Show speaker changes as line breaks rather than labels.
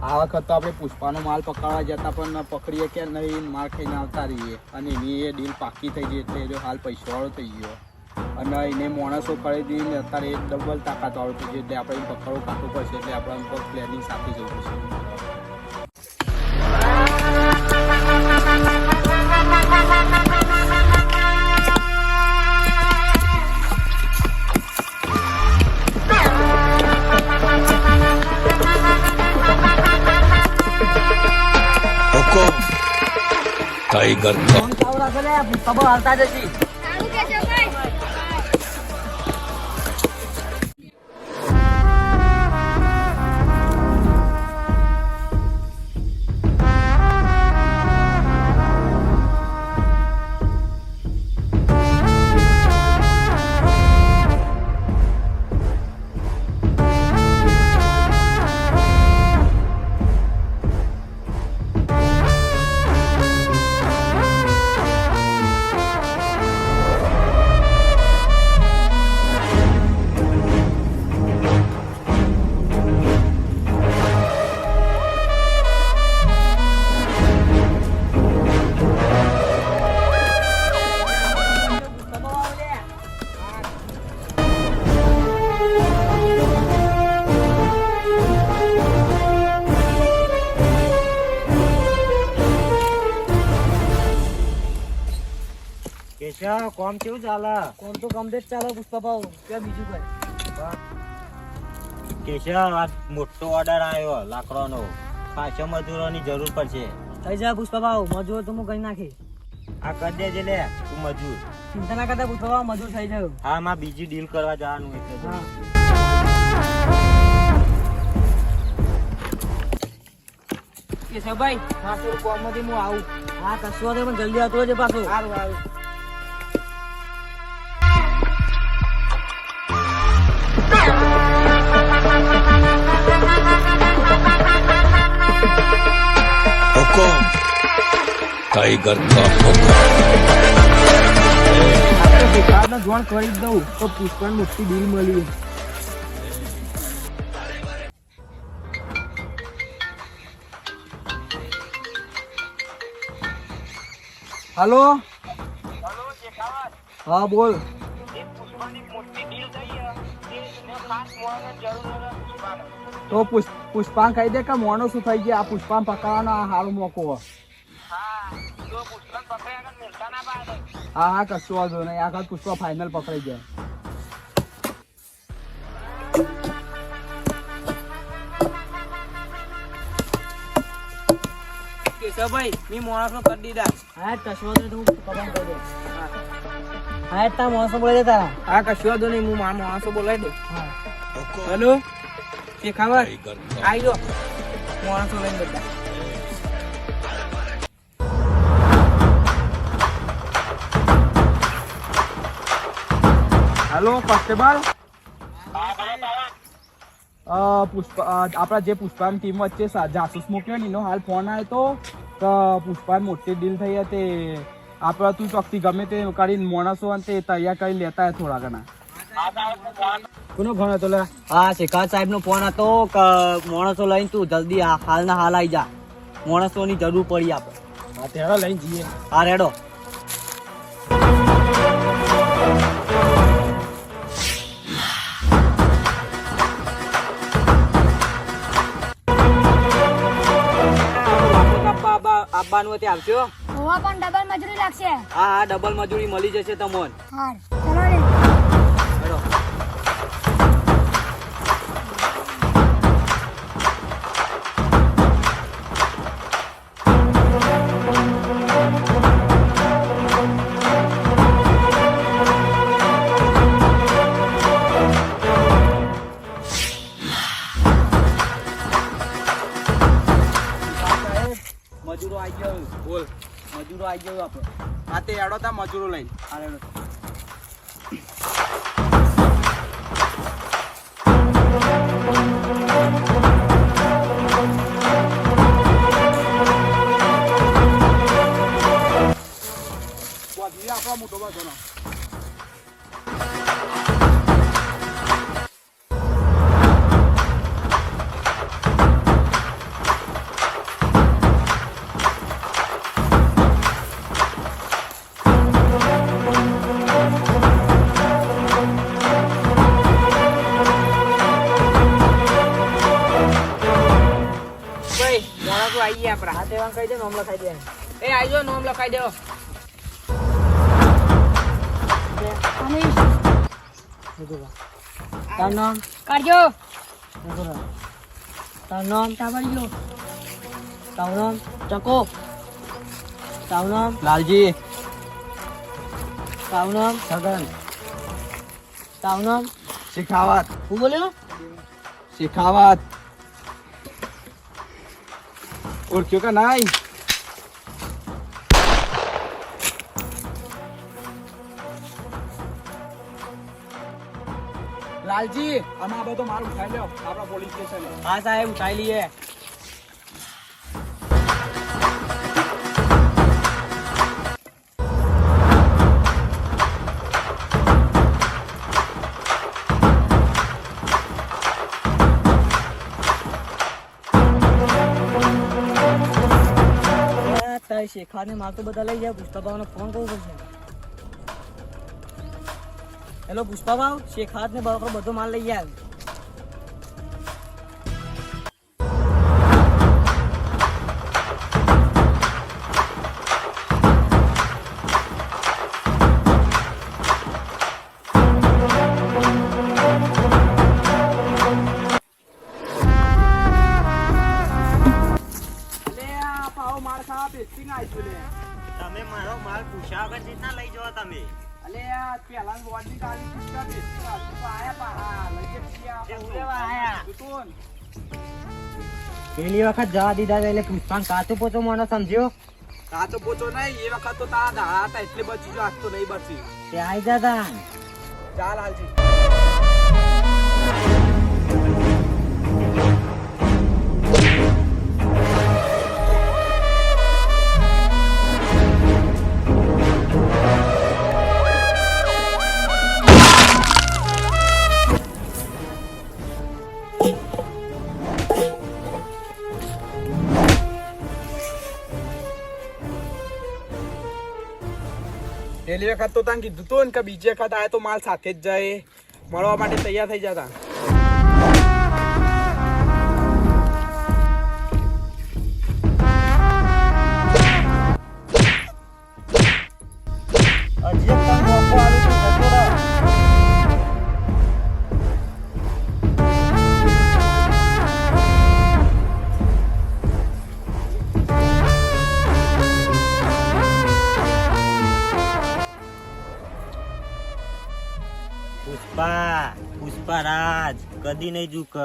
આ વખત તો આપણે પુષ્પાનો માલ પકડવા જતા પણ પકડીએ કે નહીં, માલ ખાઈને આવતા રહીએ. અને એની એ ડીલ પાકી થઈ ગઈ એટલે એ હાલ પૈસાવાળો થઈ ગયો. અને એને માણસો ખરીદીને અત્યારે એ ડબલ તાકાતવાળો થઈ ગયો. એટલે આપણે એને પકડવું કાઢવું પડશે. એટલે આપણે પ્લેનિંગ સાથે જવું પડશે.
टाइगर
हालता जैसी કોમ કેવું ચાલે? કોમ તો કમ્પ્લીટ ચાલે પુષ્પાભાઉ. ત્યાં બીજું કઈ કેશવ, આ મોટો ઓર્ડર આવ્યો લાકડાનો. પાછો મજૂરોની જરૂર પડશે. થઈ જાય પુષ્પાભાઉ, મજૂર તો હું કઈ નાખી. આ કરી દેજે લે તું મજૂર. ચિંતા ના કરતા પુષ્પાભાઉ, મજૂર થઈ જાય. હા, માં બીજી ડીલ કરવા જવાનું એટલે. કેશવભાઈ, હા થોડું કોમ માંથી હું આવું. હા કશું પણ જલ્દી આવતો રહેજે પાછું. સારું સારું.
टाइगर का
જોણ કરી દઉં તો પુષ્પાને મોટી ડીલ મળી. હાલો, હા બોલ. તો પુષ્પાન કહી દે કે મોનો શું થઈ ગયા. આ પુષ્પાન પકડવાનો આ હારું મોકો. હા હા કશું વાંધો નહીં. આગળ પુષ્પા ફાઇનલ પકડાઈ જાય. કેશવભાઈ, મેં માણસો કરી દીધા. હા કશું વાંધો નહીં, તું કબાન કરી દે. હા તા માણસો બોલાવી દે તારા. હા કશું વાંધો નહીં, હું મારા માણસો બોલાવી દઉં. હા હેલો શેખાવત, આવી જાઓ માણસો લઈને બધા. હેલો કોન્સ્ટેબલ, આપણા જે પુષ્પાની ટીમ વચ્ચે જાસૂસ મોકલ્યો ને એનો હાલ ફોન આવ્યો તો પુષ્પાની મોટી ડીલ થઈ હતી. આપણે તું ચોકથી ગમે તે કરીને માણસો અને તે તૈયાર કરી લેતા થોડા ઘણા. કોનો ફોન હતો? હા શેખાવત સાહેબ નો ફોન હતો કે માણસો લઈને તું જલ્દી હાલ ના હાલ આવી જા. માણસોની જરૂર પડી આપણે. હા તેડો લઈને જઈએ. હા રેડો. આપવાનું તે આવશો?
હોવા પણ ડબલ મજૂરી લાગશે.
હા હા ડબલ મજૂરી મળી જશે તમને.
હા ચલો રે.
હેડો. મજૂરો આવી ગયો. બોલ. મજૂરો આવી ગયો આપણે. હા તે એડો તા મજૂરો લઈને. હા એડો. આપણો મોટો બાજુ ના આવીએ આપણા.
આ તેવા કહી દે નોમ લખાઈ દે.
એ આજો નોમ લખાઈ દેવો.
અમીશ
તારું નામ
કાઢજો
તારું નામ
ટાબરિયો
તારું નામ ચકો તારું નામ
લાલજી.
તારું નામ છગન તારું નામ
શેખાવત.
શું બોલ્યો
શેખાવત. ઓળખ્યો કે નહીં? લાલજી આમાં આ બધો માલ ઉઠાઈ લ્યો આપણા પોલીસ સ્ટેશન.
હા સાહેબ ઉઠાઈ લઈએ. તારી શેખાર ને માર તો બધા લઈ જાય. પુષ્પાભાવને ફોન કરવો પડશે. હેલો પુષ્પાભાવ, શેખાર ને બધો માલ લઈ જાય.
લે આ પાવ માર ખાવા બેસી ના આઈશું લે.
તમે મારો માલ પૂછ્યા વગર રીતના લઈ જાઓ તમે.
અલે આ પહેલા વોર્ડની ગાડી પૂછતા બેસી ના આઈશું. તો આયા પાહા લઈ જે છીએ
તે ઉલેવા આયા.
દુતોન.
પેલી વખત જવા દીધા હતા એટલે પુષ્પાન કાચો પોચો મને સમજ્યો.
કાચો પોચો નહીં એ વખત તો તારા દાડા હતા એટલે બચી જો આજ તો નહીં બચી.
તે આઈ જતા.
ચાલ હાલજી. પેલી વખત તો તને કીધું તું ને કે બીજી વખત આય તો માલ સાથે જ જાય મળવા માટે તૈયાર થઈ જતા.
હજી એક કામ મોકો આલું તો જતો રહો. પુષ્પા પુષ્પા રાજ કદી નહીં ઝૂક.